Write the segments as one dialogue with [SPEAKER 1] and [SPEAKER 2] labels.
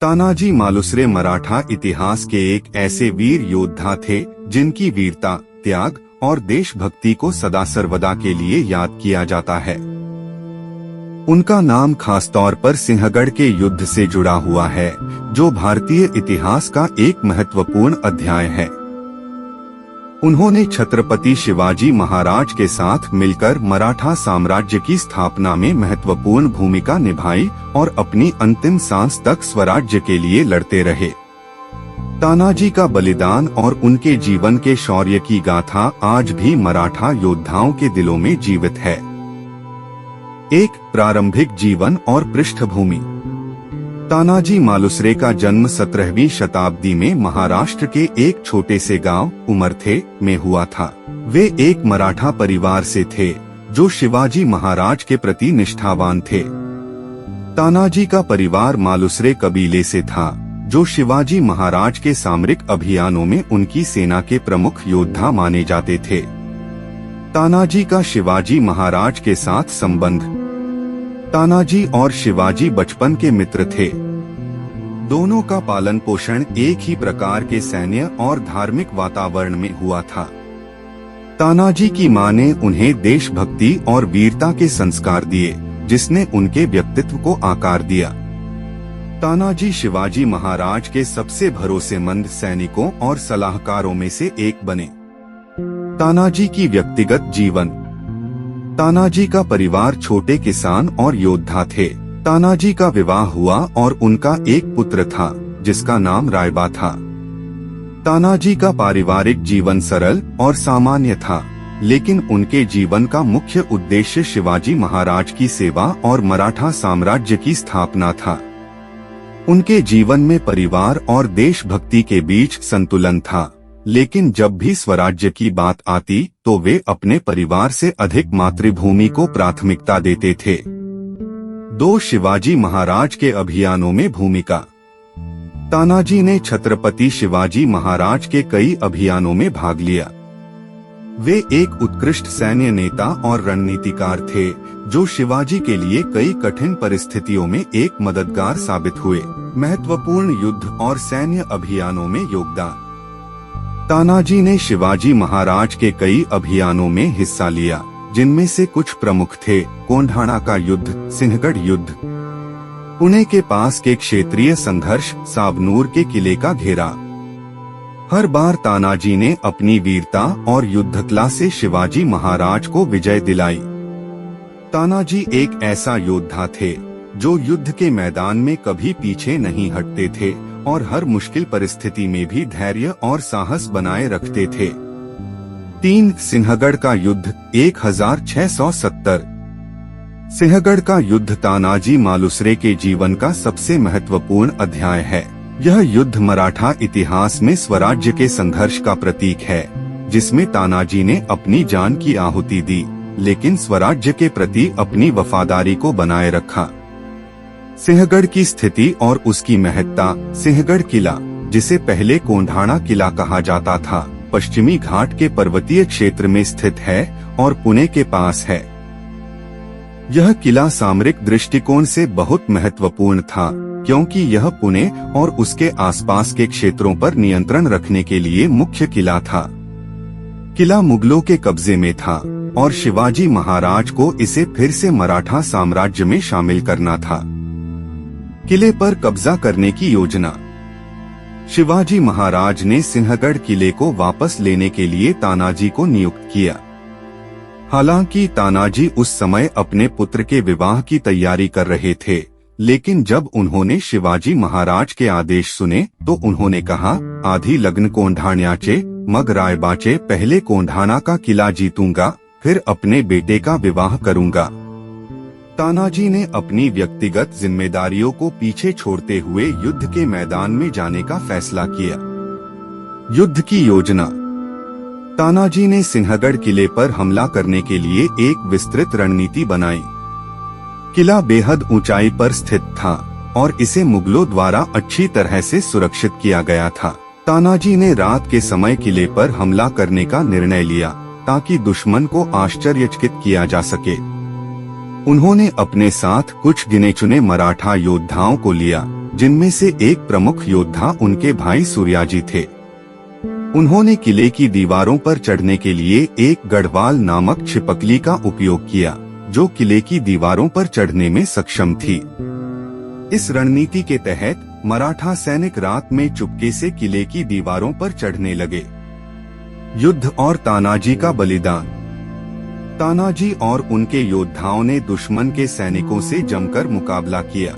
[SPEAKER 1] तानाजी मालुसरे मराठा इतिहास के एक ऐसे वीर योद्धा थे जिनकी वीरता, त्याग और देशभक्ति को सदा सर्वदा के लिए याद किया जाता है। उनका नाम खासतौर पर सिंहगढ़ के युद्ध से जुड़ा हुआ है, जो भारतीय इतिहास का एक महत्वपूर्ण अध्याय है। उन्होंने छत्रपति शिवाजी महाराज के साथ मिलकर मराठा साम्राज्य की स्थापना में महत्वपूर्ण भूमिका निभाई और अपनी अंतिम सांस तक स्वराज्य के लिए लड़ते रहे। तानाजी का बलिदान और उनके जीवन के शौर्य की गाथा आज भी मराठा योद्धाओं के दिलों में जीवित है। एक प्रारंभिक जीवन और पृष्ठभूमि। तानाजी मालुसरे का जन्म 17वीं शताब्दी में महाराष्ट्र के एक छोटे से गांव उमरथे में हुआ था। वे एक मराठा परिवार से थे जो शिवाजी महाराज के प्रति निष्ठावान थे। तानाजी का परिवार मालुसरे कबीले से था, जो शिवाजी महाराज के सामरिक अभियानों में उनकी सेना के प्रमुख योद्धा माने जाते थे। तानाजी का शिवाजी महाराज के साथ संबंध। तानाजी और शिवाजी बचपन के मित्र थे। दोनों का पालन पोषण एक ही प्रकार के सैन्य और धार्मिक वातावरण में हुआ था। तानाजी की मां ने उन्हें देशभक्ति और वीरता के संस्कार दिए, जिसने उनके व्यक्तित्व को आकार दिया। तानाजी शिवाजी महाराज के सबसे भरोसेमंद सैनिकों और सलाहकारों में से एक बने। तानाजी की व्यक्तिगत जीवन। तानाजी का परिवार छोटे किसान और योद्धा थे। तानाजी का विवाह हुआ और उनका एक पुत्र था, जिसका नाम रायबा था। तानाजी का पारिवारिक जीवन सरल और सामान्य था, लेकिन उनके जीवन का मुख्य उद्देश्य शिवाजी महाराज की सेवा और मराठा साम्राज्य की स्थापना था। उनके जीवन में परिवार और देशभक्ति के बीच संतुलन था, लेकिन जब भी स्वराज्य की बात आती तो वे अपने परिवार से अधिक मातृभूमि को प्राथमिकता देते थे। 2 शिवाजी महाराज के अभियानों में भूमिका। तानाजी ने छत्रपति शिवाजी महाराज के कई अभियानों में भाग लिया। वे एक उत्कृष्ट सैन्य नेता और रणनीतिकार थे, जो शिवाजी के लिए कई कठिन परिस्थितियों में एक मददगार साबित हुए। महत्वपूर्ण युद्ध और सैन्य अभियानों में योगदान। तानाजी ने शिवाजी महाराज के कई अभियानों में हिस्सा लिया, जिनमें से कुछ प्रमुख थे: कोंढाणा का युद्ध, सिंहगढ़ युद्ध, पुणे के पास के क्षेत्रीय संघर्ष, सावनूर के किले का घेरा। हर बार तानाजी ने अपनी वीरता और युद्धकला से शिवाजी महाराज को विजय दिलाई। तानाजी एक ऐसा योद्धा थे जो युद्ध के मैदान में कभी पीछे नहीं हटते थे और हर मुश्किल परिस्थिति में भी धैर्य और साहस बनाए रखते थे। 3 सिंहगढ़ का युद्ध 1670। सिंहगढ़ का युद्ध तानाजी मालुसरे के जीवन का सबसे महत्वपूर्ण अध्याय है। यह युद्ध मराठा इतिहास में स्वराज्य के संघर्ष का प्रतीक है, जिसमें तानाजी ने अपनी जान की आहुति दी, लेकिन स्वराज्य के प्रति अपनी वफादारी को बनाए रखा। सिंहगढ़ की स्थिति और उसकी महत्ता। सिंहगढ़ किला, जिसे पहले कोंढाणा किला कहा जाता था, पश्चिमी घाट के पर्वतीय क्षेत्र में स्थित है और पुणे के पास है। यह किला सामरिक दृष्टिकोण से बहुत महत्वपूर्ण था, क्योंकि यह पुणे और उसके आसपास के क्षेत्रों पर नियंत्रण रखने के लिए मुख्य किला था। किला मुगलों के कब्जे में था और शिवाजी महाराज को इसे फिर से मराठा साम्राज्य में शामिल करना था। किले पर कब्जा करने की योजना। शिवाजी महाराज ने सिंहगढ़ किले को वापस लेने के लिए तानाजी को नियुक्त किया। हालांकि तानाजी उस समय अपने पुत्र के विवाह की तैयारी कर रहे थे, लेकिन जब उन्होंने शिवाजी महाराज के आदेश सुने तो उन्होंने कहा, आधी लग्न कोंढाण्याचे, मग रायबाचे, पहले कोंढाणा का किला जीतूंगा, फिर अपने बेटे का विवाह करूंगा। तानाजी ने अपनी व्यक्तिगत जिम्मेदारियों को पीछे छोड़ते हुए युद्ध के मैदान में जाने का फैसला किया। युद्ध की योजना। तानाजी ने सिंहगढ़ किले पर हमला करने के लिए एक विस्तृत रणनीति बनाई। किला बेहद ऊंचाई पर स्थित था और इसे मुगलों द्वारा अच्छी तरह से सुरक्षित किया गया था। तानाजी ने रात के समय किले पर हमला करने का निर्णय लिया, ताकि दुश्मन को आश्चर्यचकित किया जा सके। उन्होंने अपने साथ कुछ गिने चुने मराठा योद्धाओं को लिया, जिनमें से एक प्रमुख योद्धा उनके भाई सूर्याजी थे। उन्होंने किले की दीवारों पर चढ़ने के लिए एक गढ़वाल नामक छिपकली का उपयोग किया, जो किले की दीवारों पर चढ़ने में सक्षम थी। इस रणनीति के तहत मराठा सैनिक रात में चुपके से किले की दीवारों पर चढ़ने लगे। युद्ध और तानाजी का बलिदान। तानाजी और उनके योद्धाओं ने दुश्मन के सैनिकों से जमकर मुकाबला किया।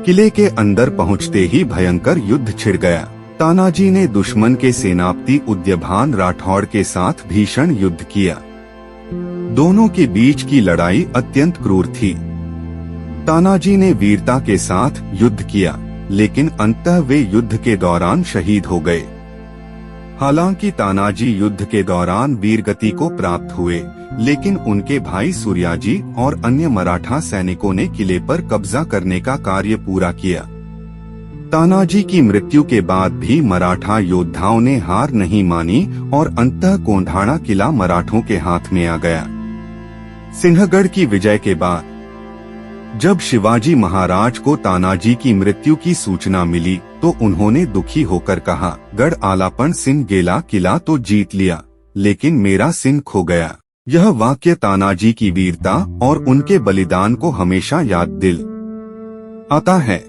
[SPEAKER 1] किले के अंदर पहुंचते ही भयंकर युद्ध छिड़ गया। तानाजी ने दुश्मन के सेनापति उदयभान राठौड़ के साथ भीषण युद्ध किया। दोनों के बीच की लड़ाई अत्यंत क्रूर थी। तानाजी ने वीरता के साथ युद्ध किया, लेकिन अंततः वे युद्ध के दौरान शहीद हो गए। हालांकि तानाजी युद्ध के दौरान वीरगति को प्राप्त हुए, लेकिन उनके भाई सूर्याजी और अन्य मराठा सैनिकों ने किले पर कब्जा करने का कार्य पूरा किया। तानाजी की मृत्यु के बाद भी मराठा योद्धाओं ने हार नहीं मानी और अंततः कोंढाणा किला मराठों के हाथ में आ गया। सिंहगढ़ की विजय के बाद जब शिवाजी महाराज को तानाजी की मृत्यु की सूचना मिली तो उन्होंने दुखी होकर कहा, गढ़ आलापन सिंह गेला, किला तो जीत लिया, लेकिन मेरा सिंह खो गया। यह वाक्य तानाजी की वीरता और उनके बलिदान को हमेशा याद दिल आता है।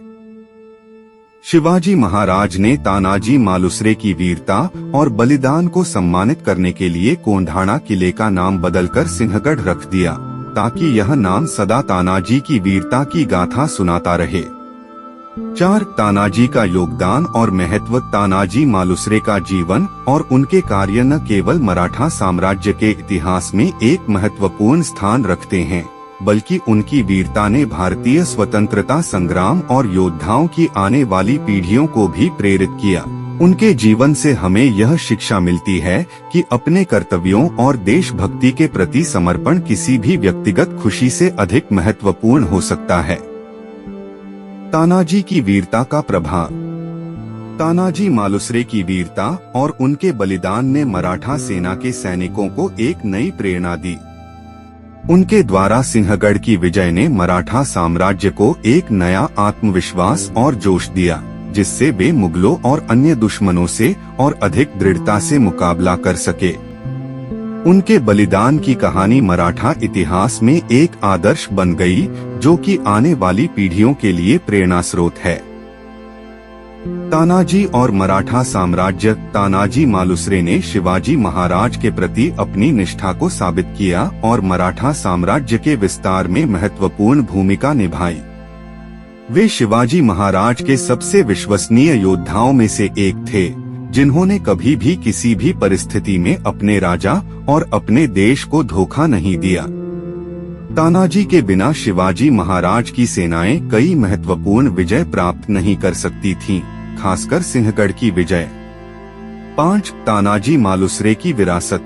[SPEAKER 1] शिवाजी महाराज ने तानाजी मालुसरे की वीरता और बलिदान को सम्मानित करने के लिए कोंढाणा किले का नाम बदलकर सिंहगढ़ रख दिया, ताकि यह नाम सदा तानाजी की वीरता की गाथा सुनाता रहे। 4. तानाजी का योगदान और महत्व। तानाजी मालुसरे का जीवन और उनके कार्य न केवल मराठा साम्राज्य के इतिहास में एक महत्वपूर्ण स्थान रखते हैं, बल्कि उनकी वीरता ने भारतीय स्वतंत्रता संग्राम और योद्धाओं की आने वाली पीढ़ियों को भी प्रेरित किया। उनके जीवन से हमें यह शिक्षा मिलती है कि अपने कर्तव्यों और देशभक्ति के प्रति समर्पण किसी भी व्यक्तिगत खुशी से अधिक महत्वपूर्ण हो सकता है। तानाजी की वीरता का प्रभाव। तानाजी मालुसरे की वीरता और उनके बलिदान ने मराठा सेना के सैनिकों को एक नई प्रेरणा दी। उनके द्वारा सिंहगढ़ की विजय ने मराठा साम्राज्य को एक नया आत्मविश्वास और जोश दिया, जिससे वे मुगलों और अन्य दुश्मनों से और अधिक दृढ़ता से मुकाबला कर सके। उनके बलिदान की कहानी मराठा इतिहास में एक आदर्श बन गई, जो कि आने वाली पीढ़ियों के लिए प्रेरणा स्रोत है। तानाजी और मराठा साम्राज्य। तानाजी मालुसरे ने शिवाजी महाराज के प्रति अपनी निष्ठा को साबित किया और मराठा साम्राज्य के विस्तार में महत्वपूर्ण भूमिका निभाई। वे शिवाजी महाराज के सबसे विश्वसनीय योद्धाओं में से एक थे, जिन्होंने कभी भी किसी भी परिस्थिति में अपने राजा और अपने देश को धोखा नहीं दिया। तानाजी के बिना शिवाजी महाराज की सेनाएं कई महत्वपूर्ण विजय प्राप्त नहीं कर सकती थीं, खासकर सिंहगढ़ की विजय। 5. तानाजी मालुसरे की विरासत।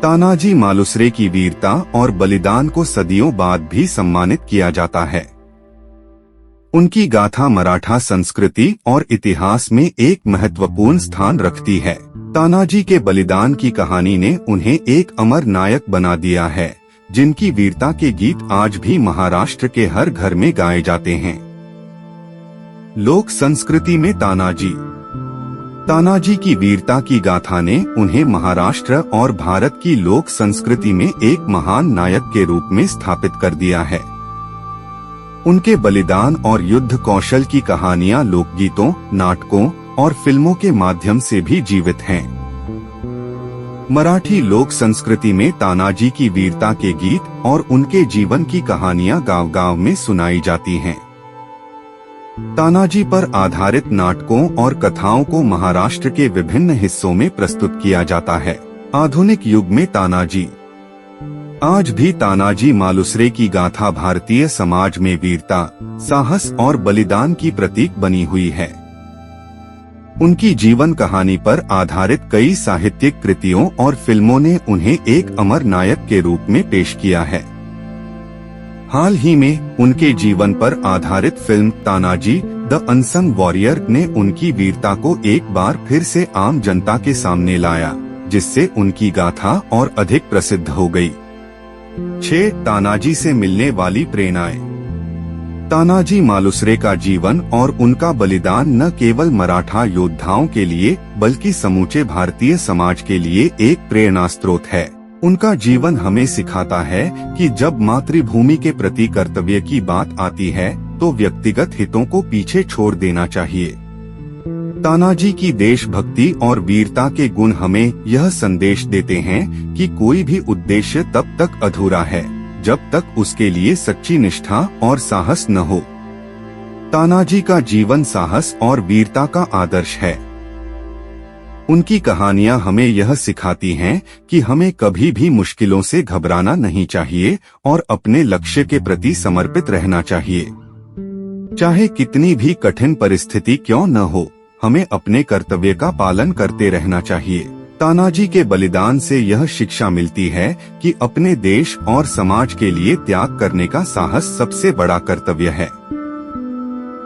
[SPEAKER 1] तानाजी मालुसरे की वीरता और बलिदान को सदियों बाद भी सम्मानित किया जाता है। उनकी गाथा मराठा संस्कृति और इतिहास में एक महत्वपूर्ण स्थान रखती है। तानाजी के बलिदान की कहानी ने उन्हें एक अमर नायक बना दिया है, जिनकी वीरता के गीत आज भी महाराष्ट्र के हर घर में गाए जाते हैं। लोक संस्कृति में तानाजी। तानाजी की वीरता की गाथा ने उन्हें महाराष्ट्र और भारत की लोक संस्कृति में एक महान नायक के रूप में स्थापित कर दिया है। उनके बलिदान और युद्ध कौशल की कहानियां लोकगीतों, नाटकों और फिल्मों के माध्यम से भी जीवित हैं। मराठी लोक संस्कृति में तानाजी की वीरता के गीत और उनके जीवन की कहानियां गांव-गांव में सुनाई जाती हैं। तानाजी पर आधारित नाटकों और कथाओं को महाराष्ट्र के विभिन्न हिस्सों में प्रस्तुत किया जाता है। आधुनिक युग में तानाजी। आज भी तानाजी मालुसरे की गाथा भारतीय समाज में वीरता, साहस और बलिदान की प्रतीक बनी हुई है। उनकी जीवन कहानी पर आधारित कई साहित्यिक कृतियों और फिल्मों ने उन्हें एक अमर नायक के रूप में पेश किया है। हाल ही में उनके जीवन पर आधारित film Tanaji the unsung warrior ने उनकी वीरता को एक बार फिर से आम जनता के सामने लाया, जिससे उनकी गाथा और अधिक प्रसिद्ध हो गई। 6. तानाजी से मिलने वाली प्रेरणाएं। तानाजी मालुसरे का जीवन और उनका बलिदान न केवल मराठा योद्धाओं के लिए बल्कि समूचे भारतीय समाज के लिए एक प्रेरणा स्रोत है। उनका जीवन हमें सिखाता है कि जब मातृभूमि के प्रति कर्तव्य की बात आती है तो व्यक्तिगत हितों को पीछे छोड़ देना चाहिए। तानाजी की देशभक्ति और वीरता के गुण हमें यह संदेश देते हैं कि कोई भी उद्देश्य तब तक अधूरा है जब तक उसके लिए सच्ची निष्ठा और साहस न हो। तानाजी का जीवन साहस और वीरता का आदर्श है। उनकी कहानियां हमें यह सिखाती हैं कि हमें कभी भी मुश्किलों से घबराना नहीं चाहिए और अपने लक्ष्य के प्रति समर्पित रहना चाहिए। चाहे कितनी भी कठिन परिस्थिति क्यों न हो, हमें अपने कर्तव्य का पालन करते रहना चाहिए। तानाजी के बलिदान से यह शिक्षा मिलती है कि अपने देश और समाज के लिए त्याग करने का साहस सबसे बड़ा कर्तव्य है।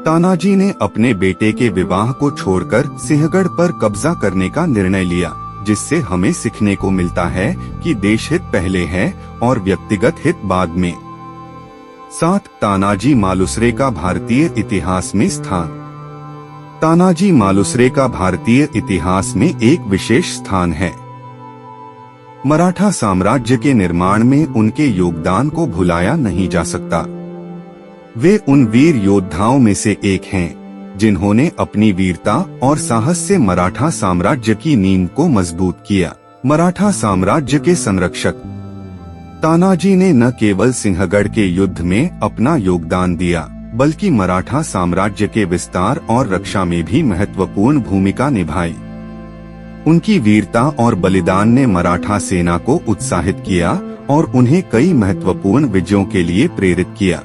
[SPEAKER 1] तानाजी ने अपने बेटे के विवाह को छोड़कर सिंहगढ़ पर कब्जा करने का निर्णय लिया, जिससे हमें सीखने को मिलता है कि देश हित पहले है और व्यक्तिगत हित बाद में। 7. तानाजी मालुसरे का भारतीय इतिहास में स्थान। तानाजी मालुसरे का भारतीय इतिहास में एक विशेष स्थान है। मराठा साम्राज्य के निर्माण में उनके योगदान को भुलाया नहीं जा सकता। वे उन वीर योद्धाओं में से एक हैं जिन्होंने अपनी वीरता और साहस से मराठा साम्राज्य की नींव को मजबूत किया। मराठा साम्राज्य के संरक्षक तानाजी ने न केवल सिंहगढ़ के युद्ध में अपना योगदान दिया बल्कि मराठा साम्राज्य के विस्तार और रक्षा में भी महत्वपूर्ण भूमिका निभाई। उनकी वीरता और बलिदान ने मराठा सेना को उत्साहित किया और उन्हें कई महत्वपूर्ण विजयों के लिए प्रेरित किया।